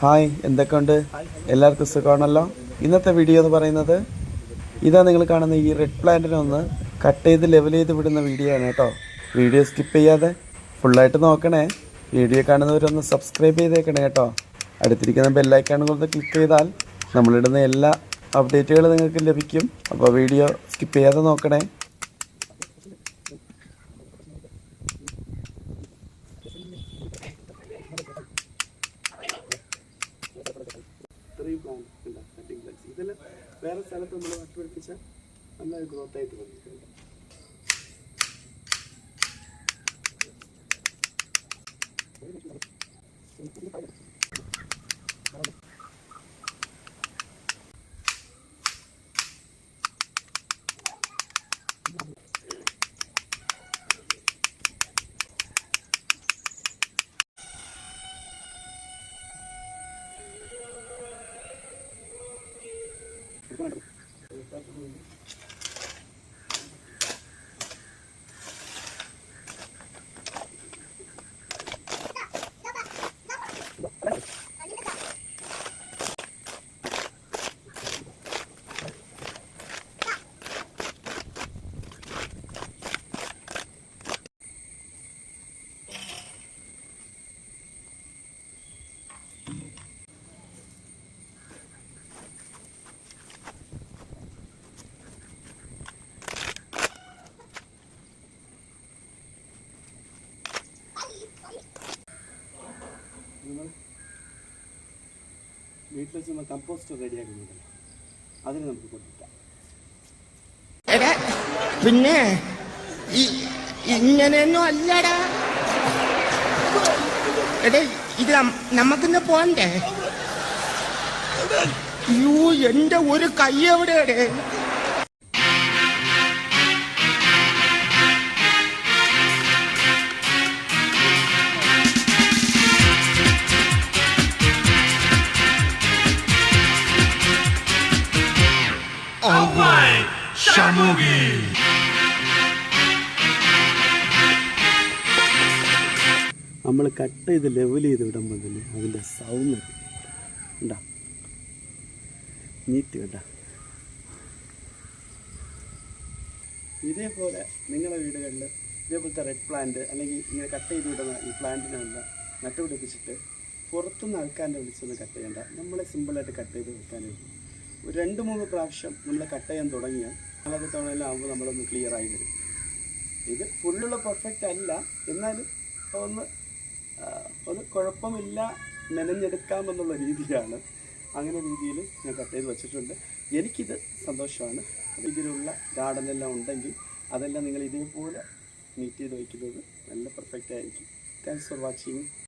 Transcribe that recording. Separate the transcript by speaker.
Speaker 1: Hi, എന്തൊക്കെയുണ്ട്? എല്ലാവർക്കും സുഖമാണല്ലോ. ഇന്നത്തെ വീഡിയോ എന്ന് പറയുന്നത് ഇതാ നിങ്ങൾ കാണുന്ന ഈ റെഡ് പ്ലാന്റിനെ ഒന്ന് കട്ട് ചെയ്ത് ലെവൽ ചെയ്ത് വിടുന്ന വീഡിയോ ആണ് കേട്ടോ. വീഡിയോ സ്കിപ്പ് ചെയ്യാതെ ഫുള്ളായിട്ട് നോക്കണേ. വീഡിയോ കാണുന്നവരൊന്ന് സബ്സ്ക്രൈബ് ചെയ്തേക്കണേ കേട്ടോ. അടുത്തിരിക്കുന്ന ബെല്ലൈക്കൺ ഒന്ന് ക്ലിക്ക് ചെയ്താൽ നമ്മളിടുന്ന എല്ലാ അപ്ഡേറ്റുകളും നിങ്ങൾക്ക് ലഭിക്കും. അപ്പോൾ വീഡിയോ സ്കിപ്പ് ചെയ്യാതെ നോക്കണേ. ഇതെല്ലാം വേറെ സ്ഥലത്ത് നമ്മൾ നട്ടുപിടിപ്പിച്ചാൽ നല്ല ഗ്രോത്ത് ആയിട്ട് വന്നിട്ടുണ്ട്. വീട്ടിൽ വെച്ച് കമ്പോസ്റ്റ് റെഡിയാക്കുന്നുണ്ടല്ലോ, അതിന് നമുക്ക് കൊടുക്കാം.
Speaker 2: പിന്നെ ഇങ്ങനെയൊന്നും അല്ലടാ. എടേ, ഇത് നമുക്കിന്ന് പോണ്ടേ? യൂ, എന്റെ ഒരു കൈ എവിടെയാടേ?
Speaker 1: നമ്മൾ കട്ട് ചെയ്ത് ലെവൽ ചെയ്ത് വിടുമ്പോൾ തന്നെ അതിൻ്റെ സൗണ്ട് ഉണ്ടാ നീറ്റ് കേട്ടാ. ഇതേപോലെ നിങ്ങളുടെ വീടുകളിൽ ഇതേപോലത്തെ റെഡ് പ്ലാന്റ് അല്ലെങ്കിൽ ഇങ്ങനെ കട്ട് ചെയ്ത് വിടുന്ന ഈ പ്ലാന്റിനെല്ലാം നട്ടുപിടിപ്പിച്ചിട്ട് പുറത്തുനിന്ന് ആൾക്കാരെ വിളിച്ചൊന്ന് കട്ട് ചെയ്യണ്ട. നമ്മളെ സിമ്പിളായിട്ട് കട്ട് ചെയ്ത് വെക്കാനേ ഒരു 2-3 പ്രാവശ്യം നമ്മൾ കട്ട് ചെയ്യാൻ തുടങ്ങിയാൽ നാളത്തെ തവണയെല്ലാം ആകുമ്പോൾ നമ്മളൊന്ന് ക്ലിയറായി വരും. ഇത് ഫുള്ളുള്ള പെർഫെക്റ്റ് അല്ല, എന്നാലും ഒന്ന് കുഴപ്പമില്ല, മെനഞ്ഞെടുക്കാമെന്നുള്ള രീതിയാണ്. അങ്ങനെ രീതിയിൽ ഞാൻ കട്ട് ചെയ്ത് വെച്ചിട്ടുണ്ട്. എനിക്കിത് സന്തോഷമാണ്. ഇതിലുള്ള ഗാർഡനെല്ലാം ഉണ്ടെങ്കിൽ അതെല്ലാം നിങ്ങൾ ഇതേപോലെ നീറ്റ് ചെയ്ത് വയ്ക്കുന്നത് നല്ല പെർഫെക്റ്റ് ആയിരിക്കും. Thanks for watching.